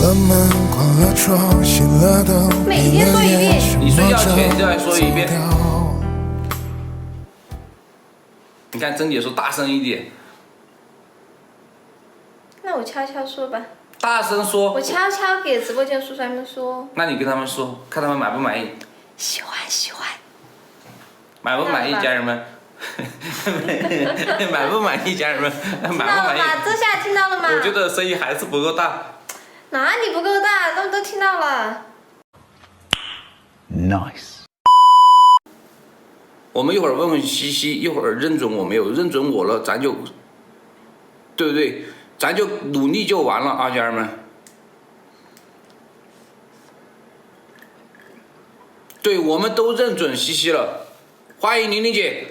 了门，关了窗，熄了灯，每天说一遍。你睡觉前再说一遍。你看珍姐说大声一点。那我悄悄说吧。大声说。我悄悄给直播间叔叔他们说。那你跟他们说，看他们满不满意？喜欢喜欢。满不满意，家人们？满不满意，家人们？满不满意？这下听到了吗？我觉得声音还是不够大。哪里不够大？他们都听到了。Nice。我们一会儿问问西西，一会儿认准我没有，认准我了，咱就，对不对？咱就努力就完了啊，家人们。对，我们都认准西西了，欢迎玲玲姐。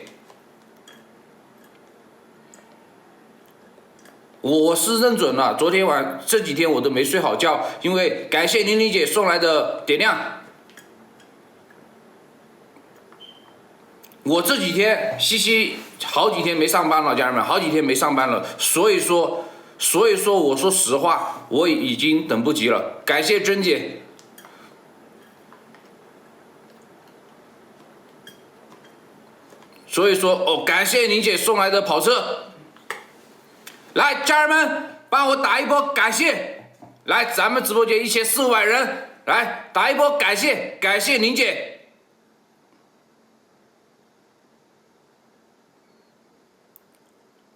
我是认准了，昨天这几天我都没睡好觉，因为感谢玲玲姐送来的点亮。我这几天西西好几天没上班了，家人们，好几天没上班了，所以说我说实话，我已经等不及了。感谢珍姐。所以说感谢玲姐送来的跑车。来，家人们，帮我打一波感谢！来，咱们直播间1400-500人，来打一波感谢，感谢玲姐。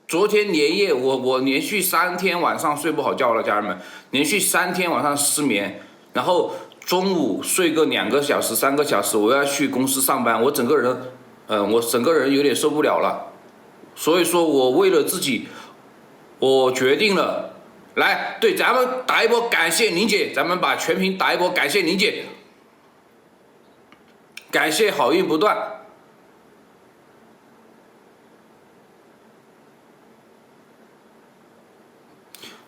昨天连夜，我连续3天晚上睡不好觉了，家人们，连续3天晚上失眠，然后中午睡个2个小时、3个小时，我要去公司上班，我整个人有点受不了了，所以说我为了自己。我决定了，来，对，咱们打一波感谢玲姐，咱们把全屏打一波感谢玲姐，感谢好运不断。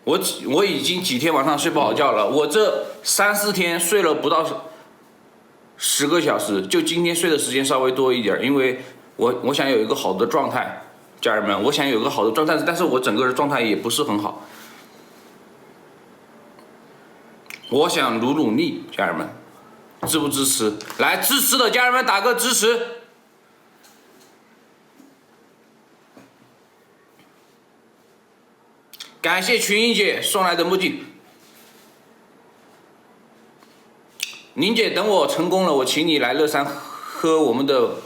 我已经几天晚上睡不好觉了，我这3、4天睡了不到10个小时，就今天睡的时间稍微多一点，因为我想有一个好的状态。家人们，我想有个好的状态，但是我整个人状态也不是很好。我想努力，家人们，支不支持？来，支持的家人们打个支持。感谢群英姐送来的墨镜。宁姐，等我成功了，我请你来乐山喝我们的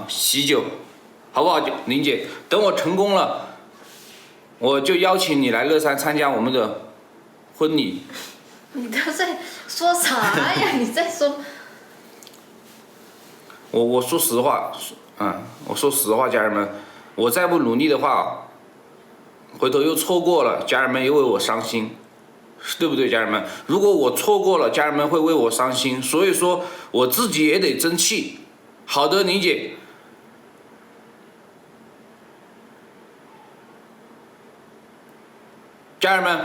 喜酒。好不好，玲姐？等我成功了，我就邀请你来乐山参加我们的婚礼。你都在说啥呀？你在说？我说实话，我说实话，家人们，我再不努力的话，回头又错过了，家人们又为我伤心，对不对，家人们？如果我错过了，家人们会为我伤心，所以说我自己也得争气。好的，玲姐。家人们，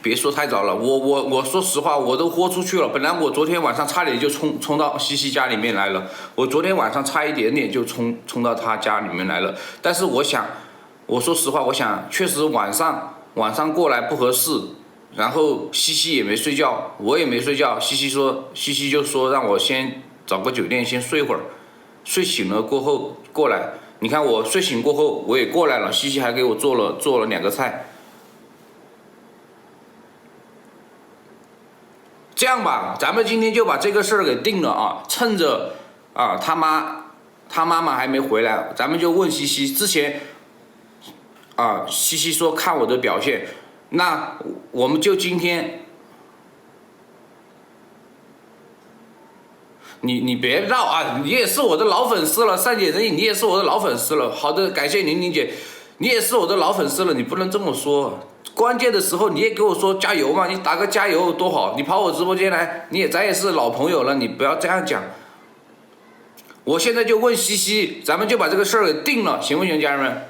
别说太早了，我说实话，我都豁出去了。本来我昨天晚上差点就冲到西西家里面来了，我昨天晚上差一点点就冲到他家里面来了。但是我说实话，我想确实晚上过来不合适，然后西西也没睡觉，我也没睡觉。西西就说让我先找个酒店先睡会儿，睡醒了过后过来。你看我睡醒过后我也过来了，西西还给我做了2个菜。这样吧，咱们今天就把这个事儿给定了啊！趁着他妈妈还没回来，咱们就问西西。之前西西说看我的表现，那我们就今天，你别绕啊！你也是我的老粉丝了，善解人意，你也是我的老粉丝了。好的，感谢玲姐，你也是我的老粉丝了，你不能这么说。关键的时候你也给我说加油嘛，你打个加油多好，你跑我直播间来，咱也是老朋友了，你不要这样讲。我现在就问西西，咱们就把这个事儿给定了，行不行，家人们？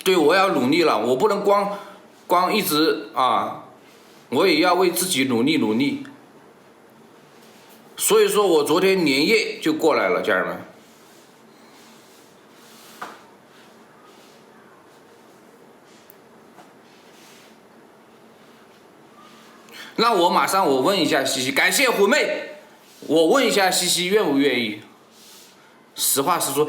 对，我要努力了，我不能光一直我也要为自己努力。所以说我昨天连夜就过来了，家人们。那我马上我问一下西西，感谢虎妹，我问一下西西愿不愿意？实话实说，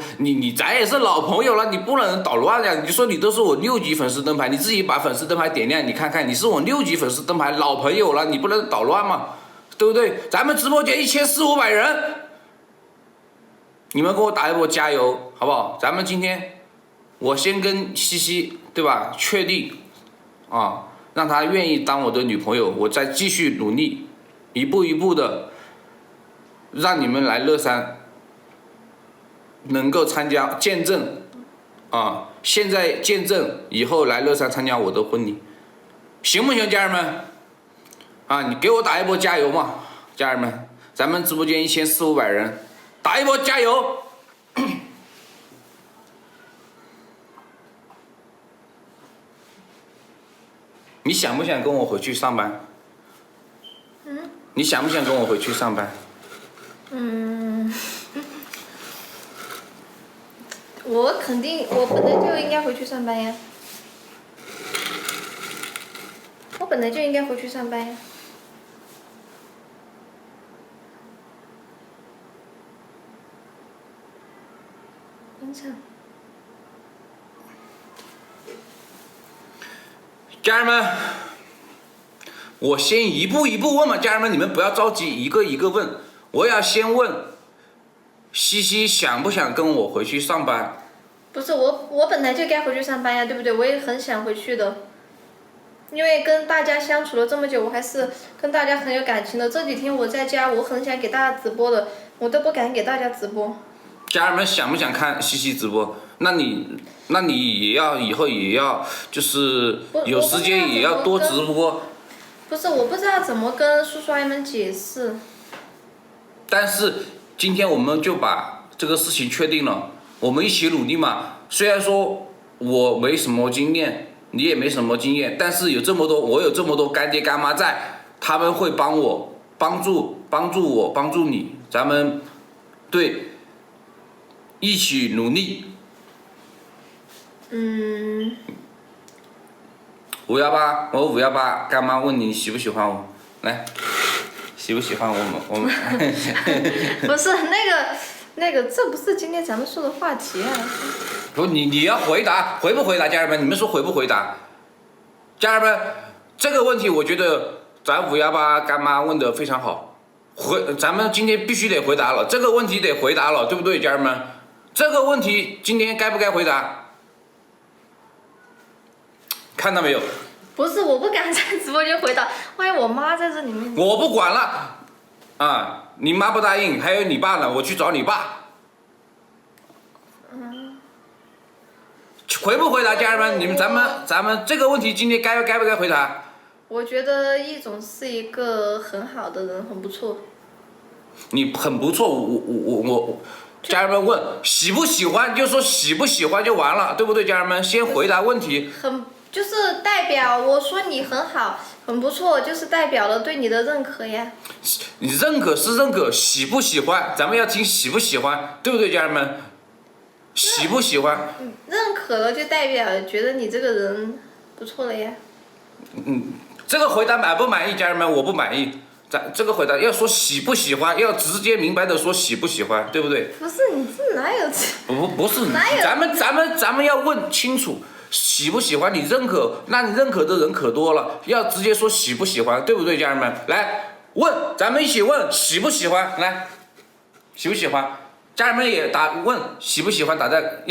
咱也是老朋友了，你不能捣乱呀！你说你都是我6级粉丝灯牌，你自己把粉丝灯牌点亮，你看看，你是我6级粉丝灯牌老朋友了，你不能捣乱嘛，对不对？咱们直播间1400-1500人，你们给我打一波加油，好不好？咱们今天我先跟西西，对吧？确定啊，让她愿意当我的女朋友，我再继续努力，一步一步的让你们来乐山。能够参加见证，啊，现在见证，以后来乐山参加我的婚礼，行不行，家人们？啊，你给我打一波加油嘛，家人们，咱们直播间1400-1500人，打一波加油！你想不想跟我回去上班？你想不想跟我回去上班？我肯定，我本来就应该回去上班呀。我本来就应该回去上班呀。家人们，我先一步一步问嘛，家人们你们不要着急，一个一个问。我要先问西西想不想跟我回去上班？不是我本来就该回去上班呀，对不对？我也很想回去的，因为跟大家相处了这么久，我还是跟大家很有感情的。这几天我在家，我很想给大家直播的，我都不敢给大家直播。家人们想不想看西西直播？那你也要以后也要就是有时间也要多直播。不是，我不知道怎么跟叔叔阿姨们解释。但是今天我们就把这个事情确定了，我们一起努力嘛。虽然说我没什么经验，你也没什么经验，但是我有这么多干爹干妈在，他们会帮助我，帮助你，咱们对一起努力。518，我518，干妈问你喜不喜欢我？来，喜不喜欢我们？不是那个，这不是今天咱们说的话题啊。不，你要回答，回不回答，家人们？你们说回不回答？家人们，这个问题我觉得咱518干妈问的非常好，咱们今天必须得回答了，这个问题得回答了，对不对，家人们？这个问题今天该不该回答？看到没有？不是，我不敢在直播间回答，万一我妈在这里面。我不管了，啊，你妈不答应，还有你爸呢，我去找你爸。回不回答，家人们？你们咱们这个问题今天该不该回答？我觉得易总是一个很好的人，很不错。你很不错，我，家人们问喜不喜欢，就说喜不喜欢就完了，对不对？家人们先回答问题。就是代表我说你很好，很不错，就是代表了对你的认可呀。你认可是认可，喜不喜欢，咱们要听喜不喜欢，对不对，家人们？喜不喜欢？认可了就代表觉得你这个人不错了呀。这个回答满不满意，家人们？我不满意。咱这个回答要说喜不喜欢，要直接明白的说喜不喜欢，对不对？不是你这哪有这？不是，咱们要问清楚。喜不喜欢你认可，那你认可的人可多了，要直接说喜不喜欢，对不对，家人们？来问，咱们一起问喜不喜欢，来，喜不喜欢？家人们也问喜不喜欢，打在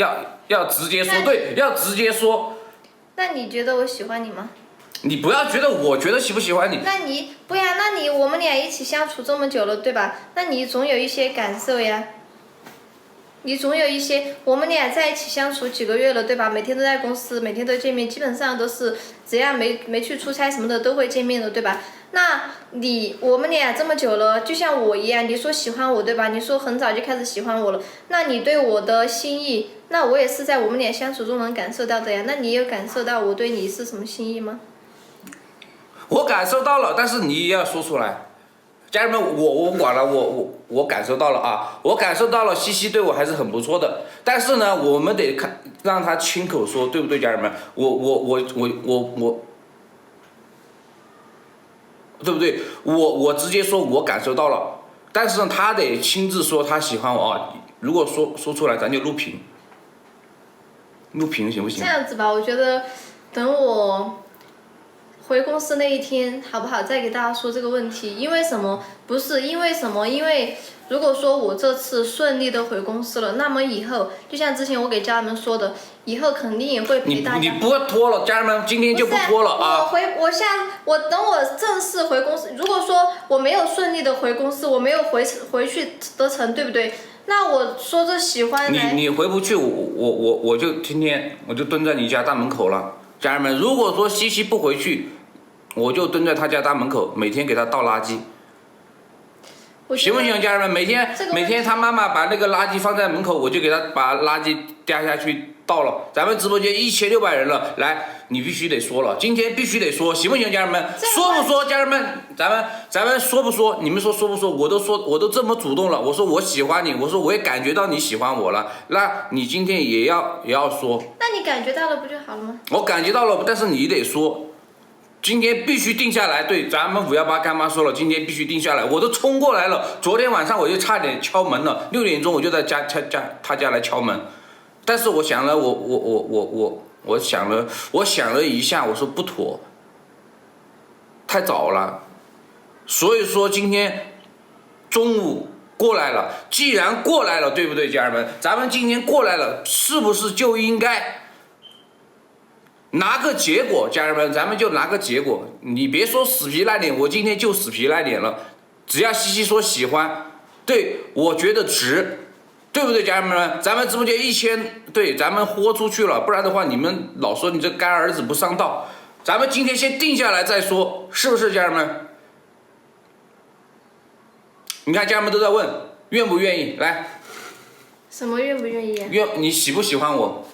要直接说，对，要直接说。那你觉得我喜欢你吗？你不要觉得我觉得喜不喜欢你。那你不呀？那我们俩一起相处这么久了，对吧？那你总有一些感受呀。你总有一些，我们俩在一起相处几个月了，对吧？每天都在公司，每天都见面，基本上都是只要没去出差什么的都会见面的，对吧？那我们俩这么久了，就像我一样，你说喜欢我，对吧？你说很早就开始喜欢我了，那你对我的心意，那我也是在我们俩相处中能感受到的呀。那你有感受到我对你是什么心意吗？我感受到了，但是你也要说出来。家人们，我管了，我感受到了啊，我感受到了，西西对我还是很不错的，但是呢，我们得让他亲口说，对不对，家人们？对不对？我直接说我感受到了，但是呢，他得亲自说他喜欢我啊。如果说出来，咱就录屏行不行？这样子吧，我觉得等我回公司那一天，好不好？再给大家说这个问题。因为什么？不是因为什么？因为如果说我这次顺利的回公司了，那么以后就像之前我给家人们说的，以后肯定也会陪大家。你不要拖了，家人们今天就不拖了啊！我等我正式回公司，如果说我没有顺利的回公司，我没有回去得成，对不对？那我说这喜欢你回不去，我就天天我就蹲在你家大门口了，家人们。如果说西西不回去，我就蹲在他家大门口，每天给他倒垃圾，行不行，家人们？每天他妈妈把那个垃圾放在门口，我就给他把垃圾掉下去倒了。咱们直播间1600人了，来，你必须得说了，今天必须得说，行不行，家人们？说不说，家人们？咱们说不说？你们说不说？我都这么主动了，我说我喜欢你，我说我也感觉到你喜欢我了，那你今天也要说。那你感觉到了不就好了吗？我感觉到了，但是你得说。今天必须定下来，对，咱们518干妈说了，今天必须定下来，我都冲过来了。昨天晚上我就差点敲门了，6点钟我就在他家来敲门，但是我想了，我想了一下，我说不妥，太早了，所以说今天中午过来了。既然过来了，对不对，家人们？咱们今天过来了，是不是就应该拿个结果？家人们，咱们就拿个结果。你别说死皮赖脸，我今天就死皮赖脸了。只要西西说喜欢，对，我觉得值，对不对，家人们？咱们直播间1000，对，咱们豁出去了，不然的话，你们老说你这干儿子不上道。咱们今天先定下来再说，是不是，家人们？你看，家人们都在问，愿不愿意？来，什么愿不愿意？你喜不喜欢我？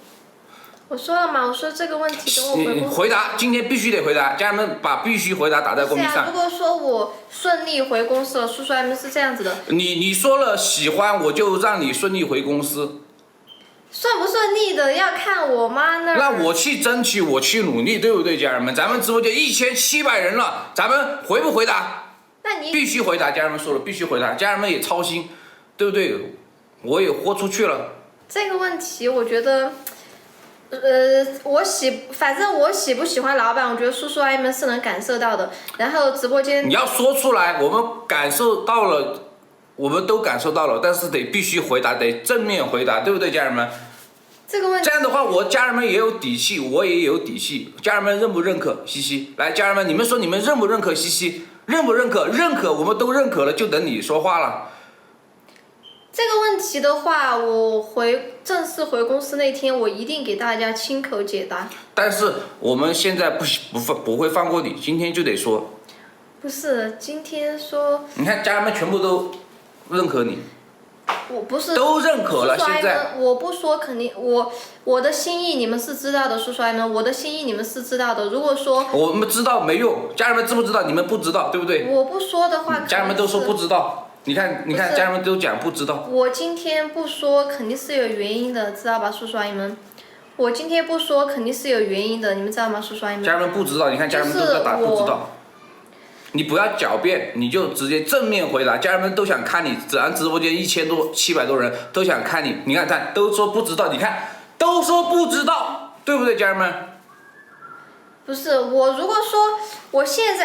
我说了嘛，我说这个问题等我回公司。回答，今天必须得回答，家人们把必须回答打在公屏上。如果说我顺利回公司了，叔叔他们是这样子的。你说了喜欢，我就让你顺利回公司。顺不顺利的要看我妈那儿。那我去争取，我去努力，对不对，家人们？咱们直播间1700人了，咱们回不回答？那你必须回答，家人们说了必须回答，家人们也操心，对不对？我也豁出去了。这个问题，我觉得。反正我喜不喜欢老板，我觉得叔叔阿姨们是能感受到的。然后直播间你要说出来，我们感受到了，我们都感受到了，但是必须回答，得正面回答，对不对，家人们？这个问题，这样的话，我家人们也有底气，我也有底气。家人们认不认可？西西，来，家人们，你们说你们认不认可西西？认不认可？认可，我们都认可了，就等你说话了。这个问题的话，我正式回公司那天，我一定给大家亲口解答。但是我们现在不会放过你，今天就得说。不是，今天说。你看，家人们全部都认可你。我不是。都认可了，现在。我不说，肯定我的心意你们是知道的，叔叔阿姨们，我的心意你们是知道的。如果说。我们知道没用，家人们知不知道？你们不知道，对不对？我不说的话，家人们都说不知道。你看，家人们都讲不知道。我今天不说，肯定是有原因的，知道吧，叔叔阿姨们？我今天不说，肯定是有原因的，你们知道吗，叔叔阿姨们？家人们不知道，你看家人们都在打不知道。你不要狡辩，你就直接正面回答。家人们都想看你，咱直播间700多人都想看你。你看，都说不知道，你看都说不知道，对不对，家人们？不是我，如果说我现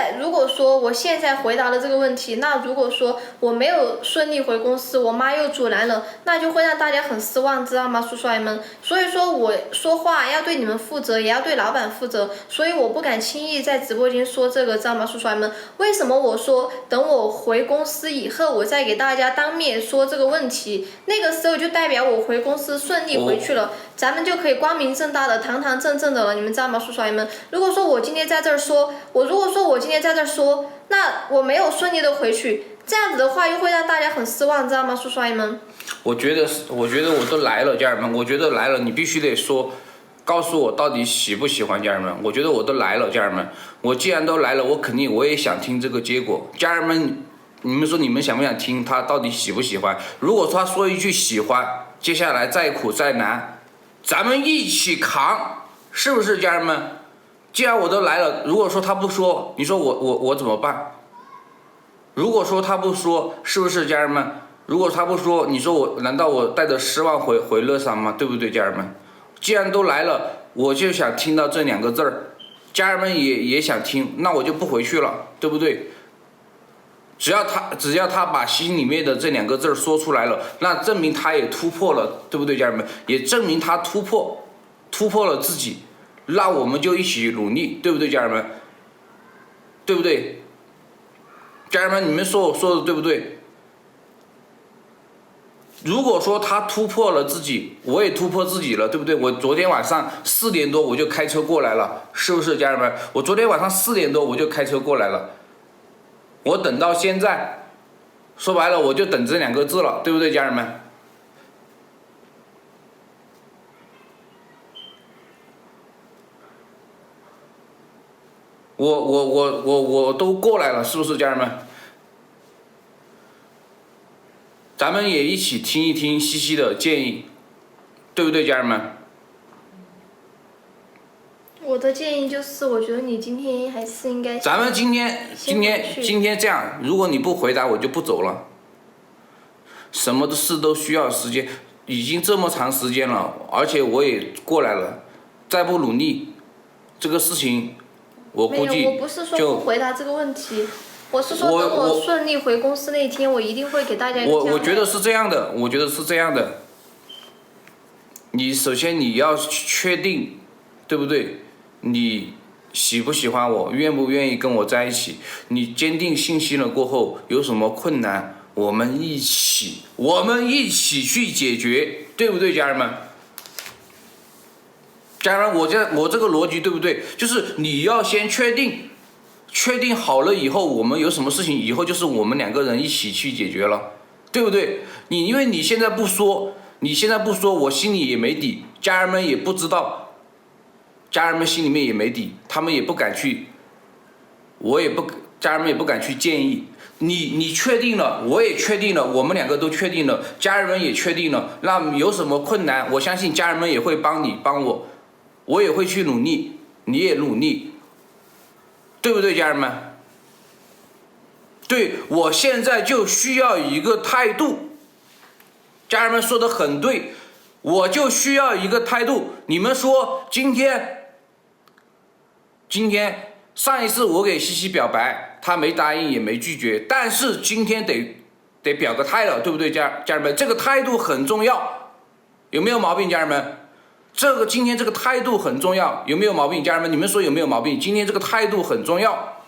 在回答了这个问题，那如果说我没有顺利回公司，我妈又阻拦了，那就会让大家很失望，知道吗，叔叔阿姨们？所以说我说话要对你们负责，也要对老板负责，所以我不敢轻易在直播间说这个，知道吗，叔叔阿姨们？为什么我说等我回公司以后，我再给大家当面说这个问题？那个时候就代表我回公司顺利回去了，咱们就可以光明正大的、堂堂正正的了，你们知道吗，叔叔阿姨们？如果说我今天在这儿说，那我没有顺利的回去，这样子的话又会让大家很失望，知道吗，叔叔阿姨们？我觉得我都来了，家人们，我觉得来了，你必须得说，告诉我到底喜不喜欢，家人们。我觉得我都来了，家人们，我既然都来了，我也想听这个结果，家人们，你们说你们想不想听他到底喜不喜欢？如果他说一句喜欢，接下来再苦再难，咱们一起扛，是不是，家人们？既然我都来了，如果说他不说，你说我怎么办？如果说他不说，是不是家人们？如果他不说，你说我难道我带着失望回乐山吗？对不对，家人们？既然都来了，我就想听到这2个字儿，家人们也想听，那我就不回去了，对不对？只要他把心里面的这2个字说出来了，那证明他也突破了，对不对，家人们？也证明他突破了自己，那我们就一起努力，对不对，家人们？对不对？家人们，你们说我说的对不对？如果说他突破了自己，我也突破自己了，对不对？我昨天晚上4点多我就开车过来了，是不是，家人们？我昨天晚上4点多我就开车过来了，我等到现在，说白了我就等这2个字了，对不对，家人们？我都过来了，是不是，家人们？咱们也一起听一听西西的建议，对不对，家人们？我的建议就是，我觉得你今天还是应该。咱们今天这样，如果你不回答，我就不走了。什么的事都需要时间，已经这么长时间了，而且我也过来了，再不努力，这个事情我估计没有，我不是说不回答这个问题，我是说等我顺利回公司那天，我一定会给大家一个交代。我觉得是这样的，我觉得是这样的。你首先你要确定，对不对？你喜不喜欢我，愿不愿意跟我在一起？你坚定信心了过后，有什么困难，我们一起去解决，对不对，家人们？家人们，我这个逻辑对不对？就是你要先确定好了以后，我们有什么事情，以后就是我们2个人一起去解决了，对不对？因为你现在不说，我心里也没底，家人们也不知道。家人们心里面也没底，他们也不敢去，家人们也不敢去建议。你确定了，我也确定了，我们2个都确定了，家人们也确定了，那有什么困难，我相信家人们也会帮我，我也会去努力，你也努力，对不对，家人们？对，我现在就需要一个态度，家人们说的很对，我就需要一个态度。你们说今天上一次我给西西表白，他没答应也没拒绝，但是今天得表个态了，对不对，家人们？这个态度很重要，有没有毛病，家人们？今天这个态度很重要，有没有毛病，家人们？你们说有没有毛病？今天这个态度很重要，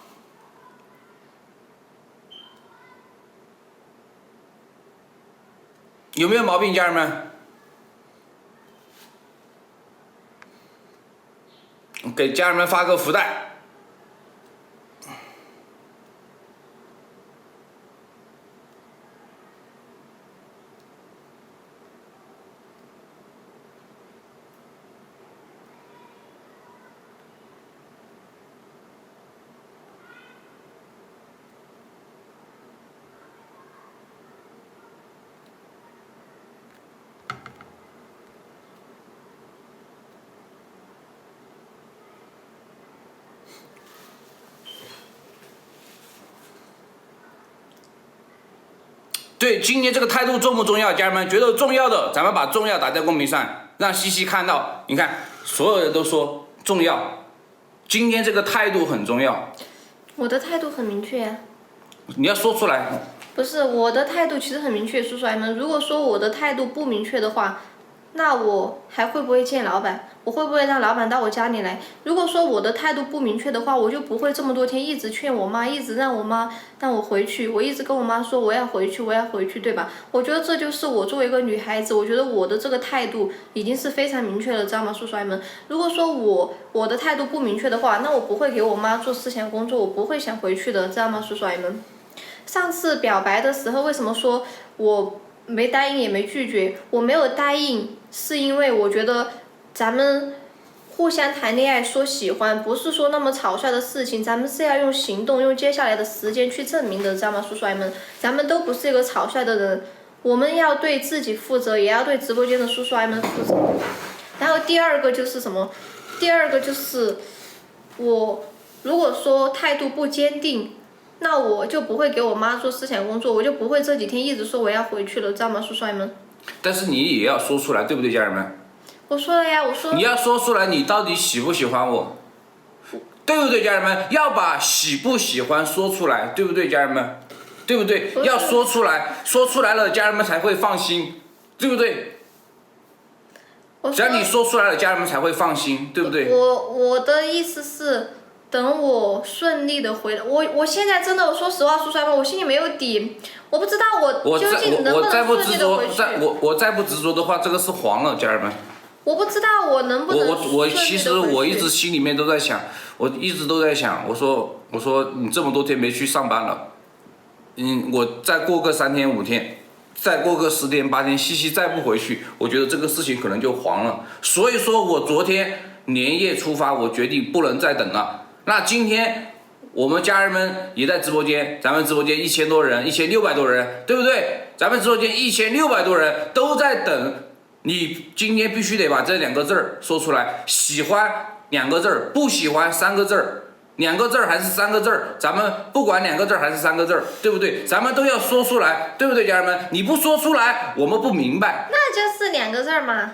有没有毛病，家人们？给家人们发个福袋。对，今天这个态度重不重要？家人们觉得重要的，咱们把重要打在公屏上，让西西看到。你看，所有人都说重要，今天这个态度很重要。我的态度很明确呀。你要说出来。不是，我的态度其实很明确，叔叔阿姨们。如果说我的态度不明确的话，那我还会不会见老板？我会不会让老板到我家里来？如果说我的态度不明确的话，我就不会这么多天一直劝我妈，一直让我妈让我回去，我一直跟我妈说我要回去，对吧？我觉得这就是我作为一个女孩子，我觉得我的这个态度已经是非常明确了，知道吗，叔叔阿姨们？如果说我的态度不明确的话，那我不会给我妈做思想工作，我不会想回去的，知道吗，叔叔阿姨们？上次表白的时候，为什么说我没答应也没拒绝？我没有答应，是因为我觉得咱们互相谈恋爱说喜欢，不是说那么草率的事情，咱们是要用行动，用接下来的时间去证明的，知道吗，叔叔阿姨们？咱们都不是一个草率的人，我们要对自己负责，也要对直播间的叔叔阿姨们负责。然后第二个就是什么？第二个就是我如果说态度不坚定，那我就不会给我妈做思想工作，我就不会这几天一直说我要回去了，知道吗，叔叔阿姨们？但是你也要说出来，对不对，家人们？我说了呀，我说。你要说出来，你到底喜不喜欢我？对不对，家人们？要把喜不喜欢说出来，对不对，家人们？对不对？要说出来，说出来了，家人们才会放心，对不对？只要你说出来了，家人们才会放心，对不对？我的意思是，等我顺利的回来，我现在真的，我说实话，叔叔阿姨们，我心里没有底，我不知道我究竟能不能顺利的回去。我再不执着的话，这个是黄了，家人们。我不知道我能不能顺利的回去。其实我一直心里面都在想，我一直都在想，我说你这么多天没去上班了，我再过个3天5天，再过个10天8天，西西再不回去，我觉得这个事情可能就黄了。所以说我昨天连夜出发，我决定不能再等了。那今天我们家人们也在直播间，咱们直播间1000多人，1600多人，对不对？咱们直播间1600多人都在等。你今天必须得把这2个字儿说出来，喜欢2个字儿，不喜欢3个字儿，2个字儿还是3个字儿，咱们不管2个字儿还是3个字儿，对不对？咱们都要说出来，对不对，家人们？你不说出来，我们不明白。那就是2个字儿嘛。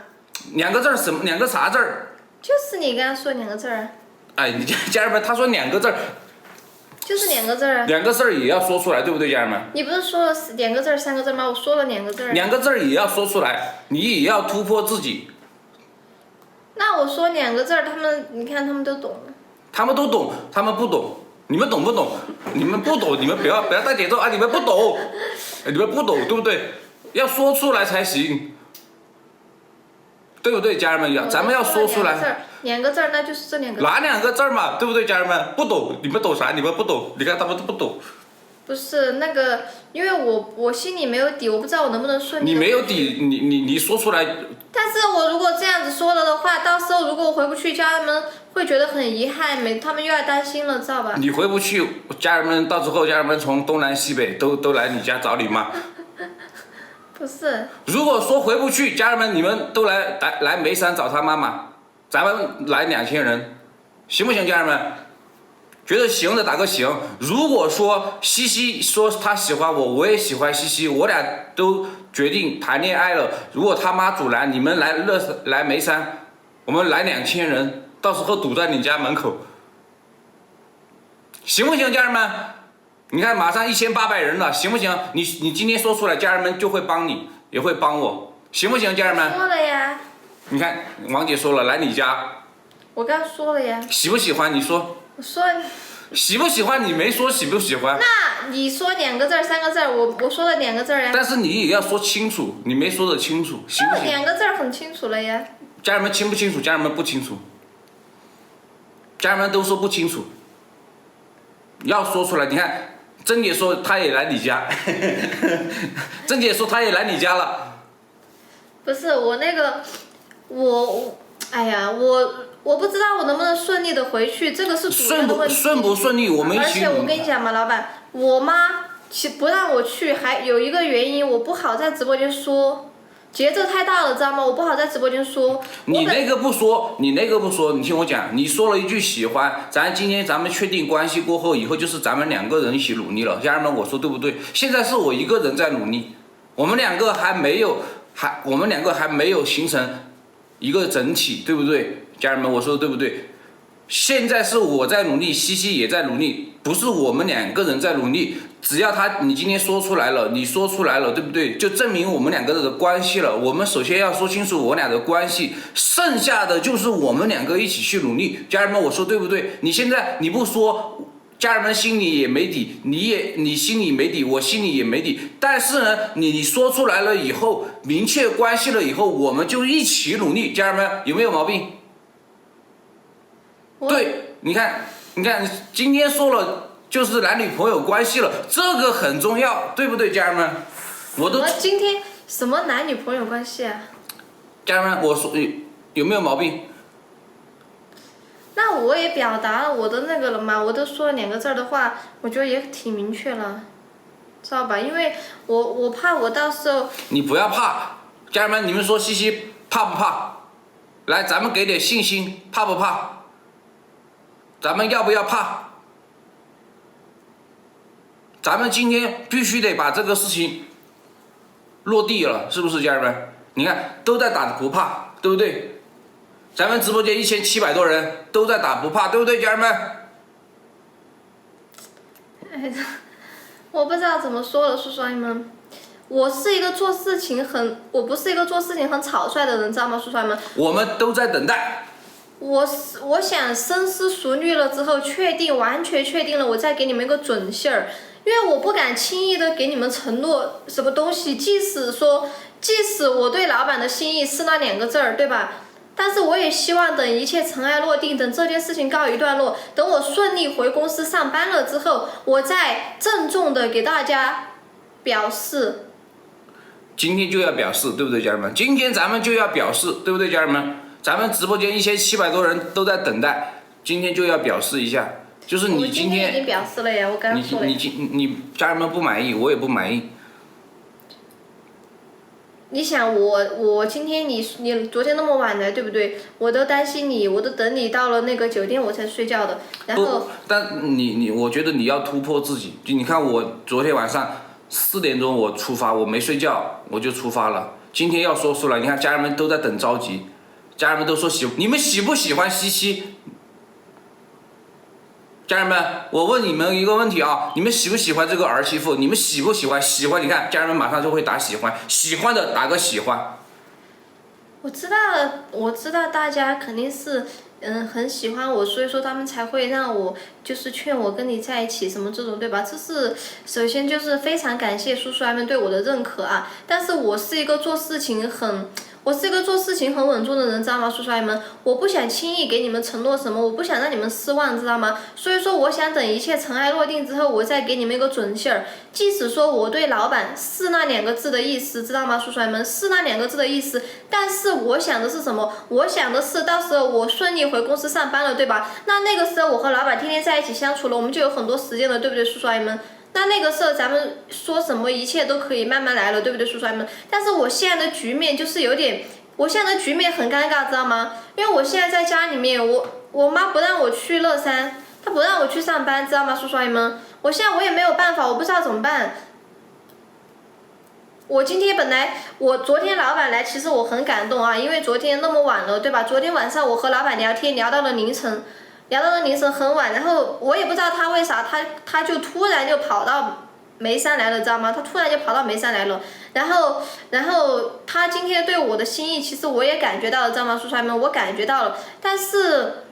2个字儿什么？2个啥字儿？就是你刚刚说2个字儿。哎，你家人们，他说2个字儿。就是2个字儿。2个字儿也要说出来，对不对，家人们？你不是说了2个字儿3个字儿吗？我说了2个字儿。2个字儿也要说出来，你也要突破自己。那我说2个字儿，你看他们都懂。他们都懂，他们不懂。你们懂不懂？你们不懂，你们不要带节奏啊！你们不懂，你们不懂，对不对？要说出来才行，对不对，家人们？咱们要说出来。2个字儿，那就是这2个字。哪2个字嘛？对不对，家人们？不懂，你们懂啥？你们不懂，你看他们都不懂。不是那个，因为我心里没有底，我不知道我能不能顺利。你没有底，你说出来。但是我如果这样子说了的话，到时候如果我回不去，家人们会觉得很遗憾，他们又要担心了，知道吧？你回不去，家人们到时候家人们从东南西北都来你家找你妈。不是。如果说回不去，家人们你们都来眉山找他妈妈。咱们来2000人，行不行，家人们？觉得行的打个行。如果说西西说他喜欢我，我也喜欢西西，我俩都决定谈恋爱了。如果他妈阻拦，你们来眉山，我们来2000人，到时候堵在你家门口，行不行，家人们？你看马上1800人了，行不行？你今天说出来，家人们就会帮你，也会帮我，行不行，家人们？说了呀。你看，王姐说了，来你家。我刚说了呀。喜不喜欢？你说。我说。喜不喜欢？你没说喜不喜欢。那你说2个字3个字，我说了2个字呀。但是你也要说清楚，你没说的清楚，行不行？2个字很清楚了呀。家人们清不清楚？家人们不清楚。家人们都说不清楚。要说出来，你看，珍姐说她也来你家，珍姐说她也来你家了。不是我那个。哎呀，我不知道我能不能顺利的回去，这个是主要的问题。顺不顺利，我们一起。而且我跟你讲嘛，老板，我妈不让我去，还有一个原因，我不好在直播间说，节奏太大了，知道吗？我不好在直播间说。你那个不说，你听我讲，你说了一句喜欢，今天咱们确定关系过后，以后就是咱们2个人一起努力了，家人们，我说对不对？现在是我一个人在努力，我们两个还没有形成一个整体，对不对？家人们，我说的对不对？现在是我在努力，西西也在努力，不是我们2个人在努力。只要你今天说出来了，你说出来了，对不对？就证明我们2个人的关系了。我们首先要说清楚我俩的关系，剩下的就是我们2个一起去努力。家人们，我说对不对？你现在你不说，家人们心里也没底，你心里没底，我心里也没底。但是呢，你说出来了以后，明确关系了以后，我们就一起努力。家人们，有没有毛病？对，你看，今天说了就是男女朋友关系了，这个很重要，对不对，家人们？我今天什么男女朋友关系啊？家人们，我说有没有毛病？那我也表达了我的那个了嘛，我都说了2个字的话，我觉得也挺明确了，知道吧？因为我怕我到时候。你不要怕，家人们，你们说西西怕不怕？来，咱们给点信心，怕不怕？咱们要不要怕？咱们今天必须得把这个事情落地了，是不是家人们？你看都在打不怕，对不对？咱们直播间1700多人都在打不怕，对不对，家人们？哎，我不知道怎么说了，叔叔阿姨们。我不是一个做事情很草率的人，知道吗，叔叔阿姨们？我们都在等待。我想深思熟虑了之后，完全确定了，我再给你们一个准信儿，因为我不敢轻易的给你们承诺什么东西，即使我对老板的心意是那2个字儿，对吧？但是我也希望等一切尘埃落定，等这件事情告一段落，等我顺利回公司上班了之后，我再郑重的给大家表示。今天就要表示，对不对，家人们？今天咱们就要表示，对不对，家人们？咱们直播间1700多人都在等待，今天就要表示一下，就是你今天已经表示了呀，我刚刚说了。你家人们不满意，我也不满意。你想我今天你昨天那么晚来，对不对？我都担心你，我都等你到了那个酒店我才睡觉的。然后，但我觉得你要突破自己。就你看我昨天晚上4点钟我出发，我没睡觉我就出发了。今天要说出来，你看家人们都在等着急，家人们都说你们喜不喜欢西西？家人们，我问你们一个问题啊，你们喜不喜欢这个儿媳妇？你们喜不喜欢？喜欢，你看家人们马上就会打喜欢，喜欢的打个喜欢。我知道大家肯定是很喜欢我，所以说他们才会让我就是劝我跟你在一起什么这种，对吧？这是首先就是非常感谢叔叔阿姨们对我的认可啊，但是我是一个做事情很稳重的人，知道吗，叔叔阿姨们？我不想轻易给你们承诺什么，我不想让你们失望，知道吗？所以说，我想等一切尘埃落定之后，我再给你们一个准信儿。即使说我对老板是那2个字的意思，知道吗，叔叔阿姨们？是那2个字的意思，但是我想的是什么？我想的是到时候我顺利回公司上班了，对吧？那个时候我和老板天天在一起相处了，我们就有很多时间了，对不对，叔叔阿姨们？那个时候咱们说什么一切都可以慢慢来了，对不对，叔叔阿姨们？但是我现在的局面就是我现在的局面很尴尬，知道吗？因为我现在在家里面，我妈不让我去乐山，她不让我去上班，知道吗，叔叔阿姨们？我现在我也没有办法，我不知道怎么办。我昨天老板来，其实我很感动啊，因为昨天那么晚了，对吧？昨天晚上我和老板聊天聊到了凌晨很晚，然后我也不知道他为啥，他就突然就跑到眉山来了，知道吗？他突然就跑到眉山来了，然后他今天对我的心意，其实我也感觉到了，知道吗，叔叔阿姨们？我感觉到了，但是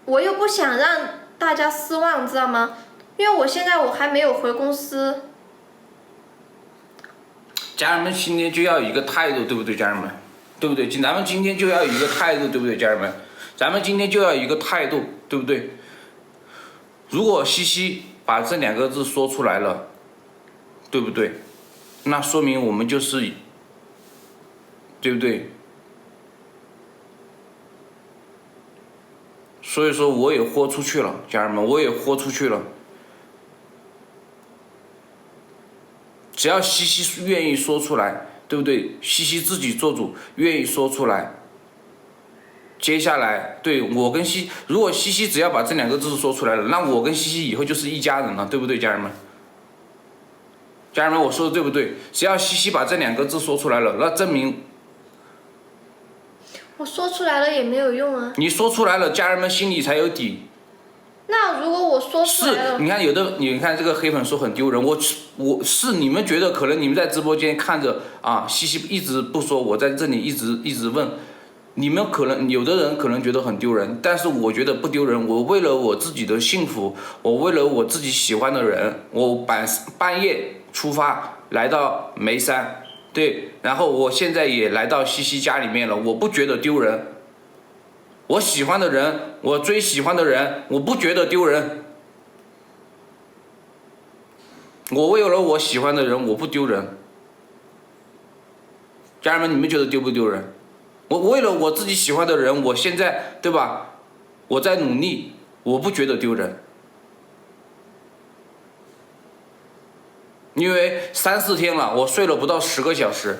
我又不想让大家失望，知道吗？因为我现在还没有回公司。家人们今天就要有一个态度，对不对，家人们？对不对？咱们今天就要有一个态度，对不对，家人们？咱们今天就要有一个态度，对不对？如果西西把这2个字说出来了，对不对？那说明我们就是，对不对？所以说我也豁出去了，家人们，我也豁出去了。只要西西愿意说出来，对不对？西西自己做主，愿意说出来。接下来，对我跟如果西西只要把这2个字说出来了，那我跟西西以后就是一家人了，对不对，家人们？家人们，我说的对不对？只要西西把这2个字说出来了，那证明我说出来了也没有用啊。你说出来了，家人们心里才有底。那如果我说出来了，你看你看这个黑粉说很丢人，我是你们觉得可能你们在直播间看着啊，西西一直不说，我在这里一直问，你们可能有的人可能觉得很丢人，但是我觉得不丢人。我为了我自己的幸福，我为了我自己喜欢的人，我半夜出发来到眉山，对，然后我现在也来到西西家里面了，我不觉得丢人。我喜欢的人，我最喜欢的人，我不觉得丢人。我为了我喜欢的人，我不丢人。家人们，你们觉得丢不丢人？我为了我自己喜欢的人，我现在对吧？我在努力，我不觉得丢人。因为3、4天了，我睡了不到10个小时。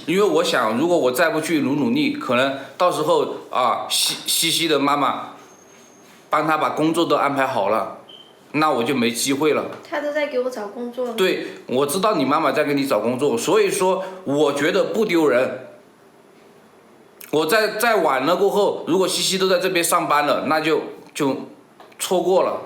因为我想，如果我再不去努力，可能到时候啊，西西的妈妈帮他把工作都安排好了，那我就没机会了。他都在给我找工作了。对，我知道你妈妈在给你找工作，所以说我觉得不丢人。我在晚了过后，如果西西都在这边上班了，那就错过了。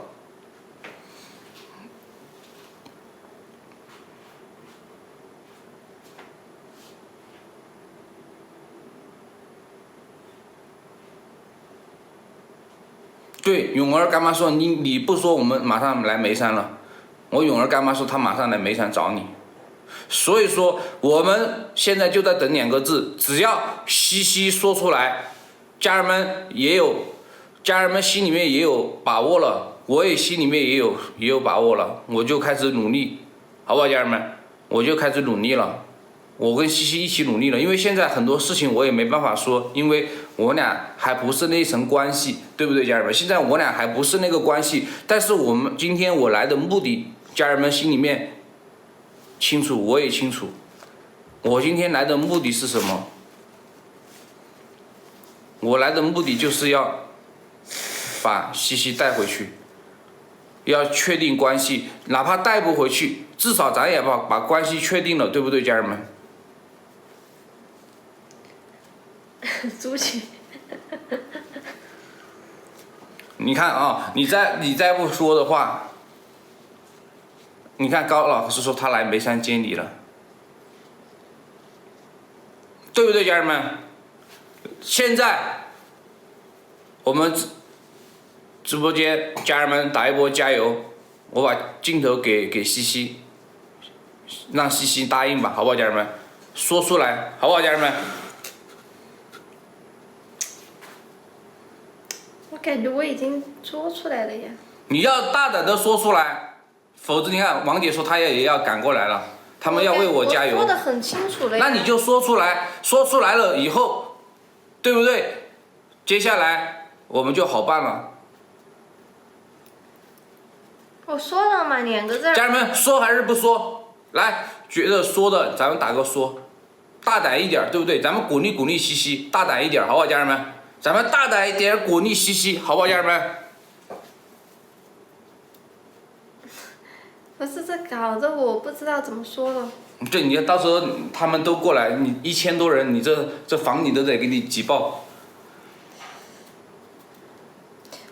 对，永儿干妈说你不说，我们马上来眉山了。我永儿干妈说她马上来眉山找你。所以说我们现在就在等2个字，只要西西说出来，家人们心里面也有把握了，我也心里面也有把握了，我就开始努力，好不好，家人们？我就开始努力了。我跟西西一起努力了，因为现在很多事情我也没办法说，因为我俩还不是那一层关系，对不对，家人们？现在我俩还不是那个关系，但是今天我来的目的，家人们心里面清楚，我也清楚。我今天来的目的是什么？我来的目的就是要把西西带回去，要确定关系，哪怕带不回去，至少咱也把关系确定了，对不对，家人们？朱姐，你看啊，你再不说的话，你看高老师说他来眉山接你了，对不对，家人们？现在我们直播间家人们打一波加油，我把镜头给西西，让西西答应吧，好不好，家人们？说出来，好不好，家人们？我感觉我已经说出来了呀。你要大胆的说出来，否则你看王姐说她也要赶过来了，他们要为我加油。我说的很清楚了呀。那你就说出来，说出来了以后，对不对？接下来我们就好办了。我说了嘛，2个字。家人们，说还是不说？来，觉得说的咱们打个说，大胆一点，对不对？咱们鼓励鼓励西西，大胆一点，好不好，家人们？咱们大胆一点鼓励西西，好不好，家人们？不是，这搞得我不知道怎么说了。对，你到时候他们都过来，你1000多人，你这房你都得给你挤爆。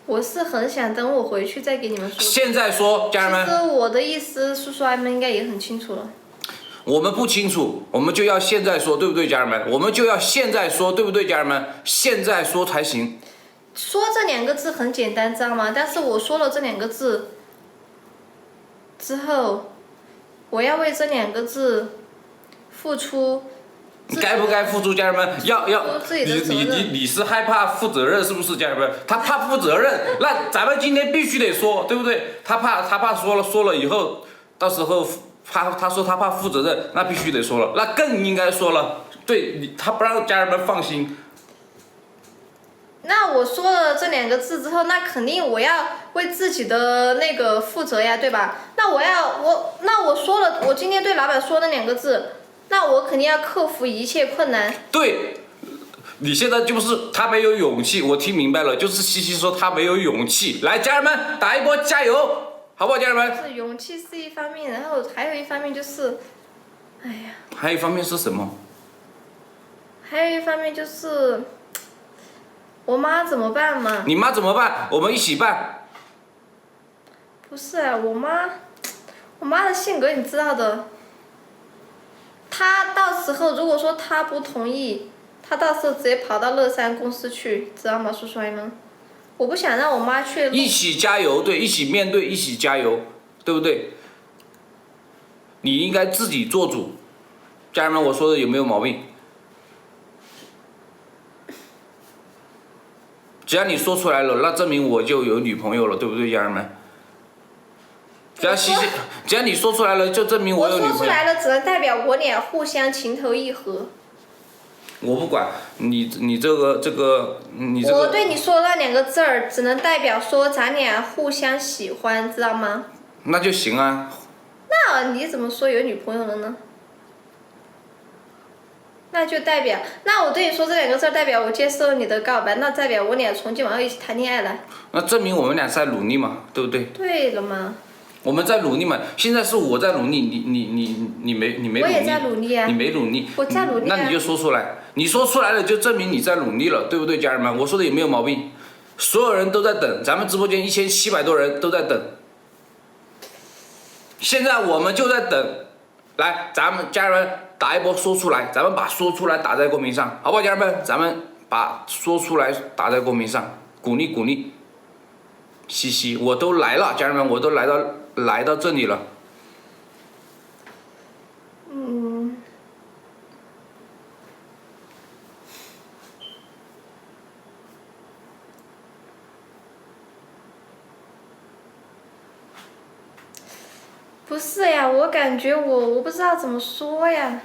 我是很想等我回去再给你们说。现在说，家人们。其实我的意思，叔叔阿姨们应该也很清楚了。我们不清楚，我们就要现在说，对不对，家人们？我们就要现在说，对不对，家人们？现在说才行。说这2个字很简单，知道吗？但是我说了这2个字之后，我要为这2个字付出。该不该付出，家人们？要，你是害怕负责任是不是，家人们？他怕负责任，那咱们今天必须得说，对不对？他怕说了以后，到时候他说他怕负责任，那必须得说了，那更应该说了。对他不让家人们放心。那我说了这2个字之后，那肯定我要为自己的那个负责呀，对吧？那我说了，我今天对老板说的2个字，那我肯定要克服一切困难。对，你现在就是他没有勇气，我听明白了，就是西西说他没有勇气。来，家人们打一波加油，好不好，家人们？是勇气是一方面，然后还有一方面就是，哎呀。还有一方面是什么？还有一方面就是，我妈怎么办嘛？你妈怎么办？我们一起办。不是啊，我妈的性格你知道的。她到时候如果说她不同意，她到时候直接跑到乐山公司去，知道吗，叔叔阿姨们？我不想让我妈去。一起加油，对，一起面对，一起加油，对不对？你应该自己做主。家人们，我说的有没有毛病？只要你说出来了，那证明我就有女朋友了，对不对，家人们？只要你说出来了，就证明我有女朋友。我说出来了，只能代表我俩互相情投意合。我不管你这个。我对你说的那2个字儿，只能代表说咱俩互相喜欢，知道吗？那就行啊。那你怎么说有女朋友了呢？那就代表，那我对你说这2个字，代表我接受了你的告白，那代表我俩从今往后一起谈恋爱了。那证明我们俩在努力嘛，对不对？对了嘛。我们在努力嘛，现在是我在努力，你没努力。我也在努力啊。你没努力。我在努力啊。那你就说出来，你说出来了就证明你在努力了，对不对，家人们？我说的有没有毛病？所有人都在等，咱们直播间1700多人都在等。现在我们就在等，来，咱们家人们打一波说出来，咱们把说出来打在公屏上，好不好，家人们？咱们把说出来打在公屏上，鼓励鼓励。西西，我都来了，家人们，我都来到这里了。不是呀，我感觉我不知道怎么说呀。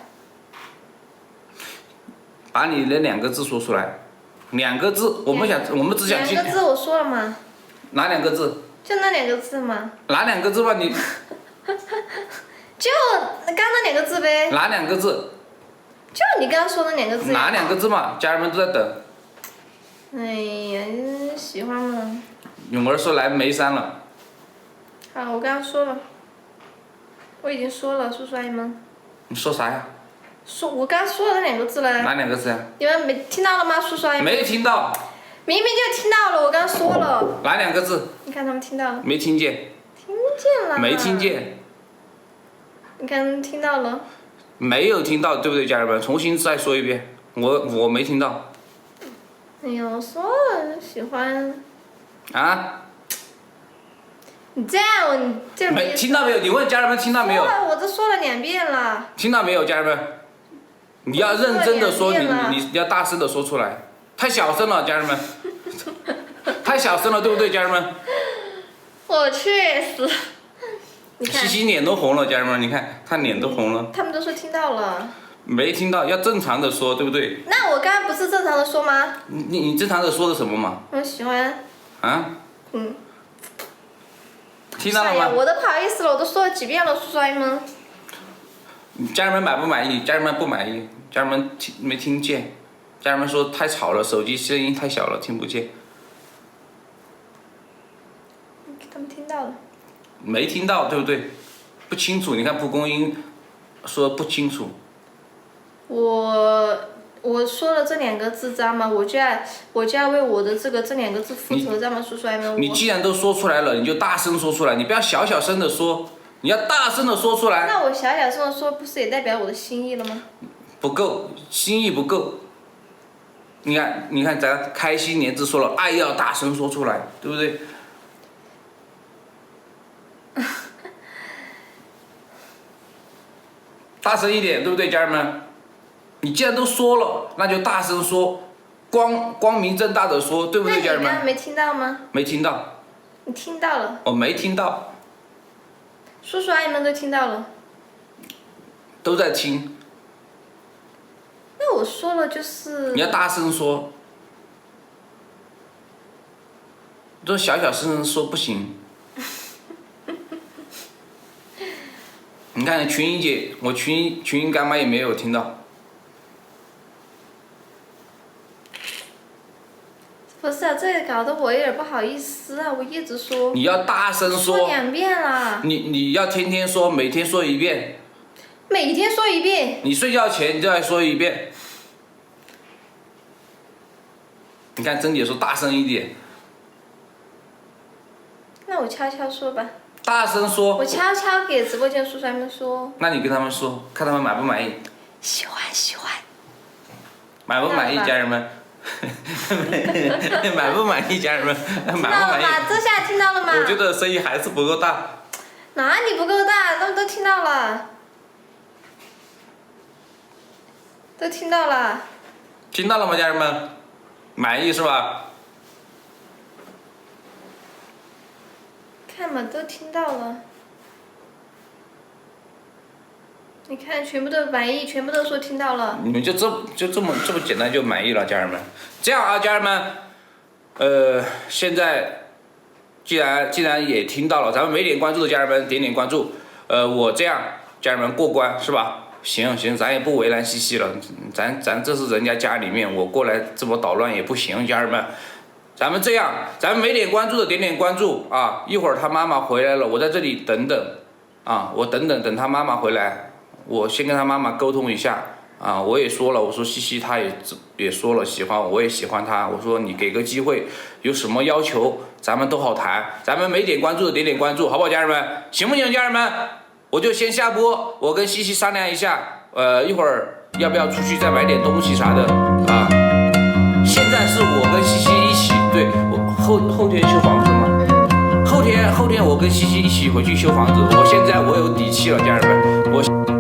把你的2个字说出来，2个字，我们只想听。2个字我说了吗？哪2个字？就那2个字嘛。哪2个字吧你？就刚那2个字呗。哪2个字？就你刚刚说的2个字。哪2个字嘛？家人们都在等。哎呀，喜欢吗？永儿说来眉山了。好，我刚刚说了。我已经说了，叔叔阿姨们。你说啥呀？我刚说了那2个字了。哪2个字呀？你们没听到了吗，叔叔阿姨们？没听到。明明就听到了，我刚说了。哪2个字？你看他们听到了。没听见。听见了。没听见。你看听到了。没有听到，对不对，家人们？重新再说一遍，我没听到。哎呀，我说了喜欢。啊？你这样，你这没听到没有？你问家人们听到没有？说了，我都说了2遍了。听到没有，家人们？你要认真的说，你要大声的说出来，太小声了，家人们。太小声了，对不对，家人们？我确实。你看。西西脸都红了，家人们，你看她脸都红了。他们都说听到了。没听到，要正常的说，对不对？那我刚刚不是正常的说吗？你正常的说的什么嘛？我喜欢。啊？听到了吗？我都不好意思了，我都说了几遍了，叔叔阿姨们。家人们满不满意？家人们不满意，家人们没听见，家人们说太吵了，手机声音太小了，听不见。他们听到了。没听到，对不对？不清楚，你看蒲公英说不清楚。我说了这2个字，知道吗？我就要为我的这2个字负责，知道吗，叔叔阿姨们？你既然都说出来了，你就大声说出来，你不要小小声的说，你要大声的说出来。那我小小声的说，不是也代表我的心意了吗？不够，心意不够。你看，咱开心年字说了，爱要大声说出来，对不对？大声一点，对不对，家人们？你既然都说了，那就大声说，光明正大的说，对不对，家人们？那你刚刚没听到吗？没听到。你听到了。我没听到。叔叔阿姨们都听到了。都在听。那我说了就是。你要大声说。都小小声声说不行。你看群英姐，我群英干妈也没有听到。不是啊，这搞得我有点不好意思啊！我一直说。你要大声说。说2遍了。你要天天说，每天说1遍。每天说1遍。你睡觉前你就要说1遍。你看珍姐说大声一点。那我悄悄说吧。大声说。我悄悄给直播间叔叔阿姨们说。那你跟他们说，看他们满不满意。喜欢。满不满意，家人们？满不满意，家人们？满不满意？这下听到了吗？我觉得声音还是不够大。哪里不够大？他们都听到了。都听到了。听到了吗，家人们？满意是吧？看嘛，都听到了。你看，全部都满意，全部都说听到了。你们就这么简单就满意了，家人们。这样啊，家人们，现在既然也听到了，咱们没点关注的家人们点点关注。我这样，家人们过关是吧？行，咱也不为难西西了，咱这是人家家里面，我过来这么捣乱也不行，家人们。咱们这样，咱们没点关注的点点关注啊！一会儿他妈妈回来了，我在这里等等啊，我等他妈妈回来，我先跟他妈妈沟通一下啊。我也说了，我说西西她也说了喜欢我，我也喜欢她。我说你给个机会，有什么要求咱们都好谈。咱们没点关注的点点关注，好不好，家人们？行不行，家人们？我就先下播，我跟西西商量一下，一会儿要不要出去再买点东西啥的啊？现在是我跟西西一起，对，我后天修房子吗？后天我跟西西一起回去修房子。我现在我有底气了，家人们，我。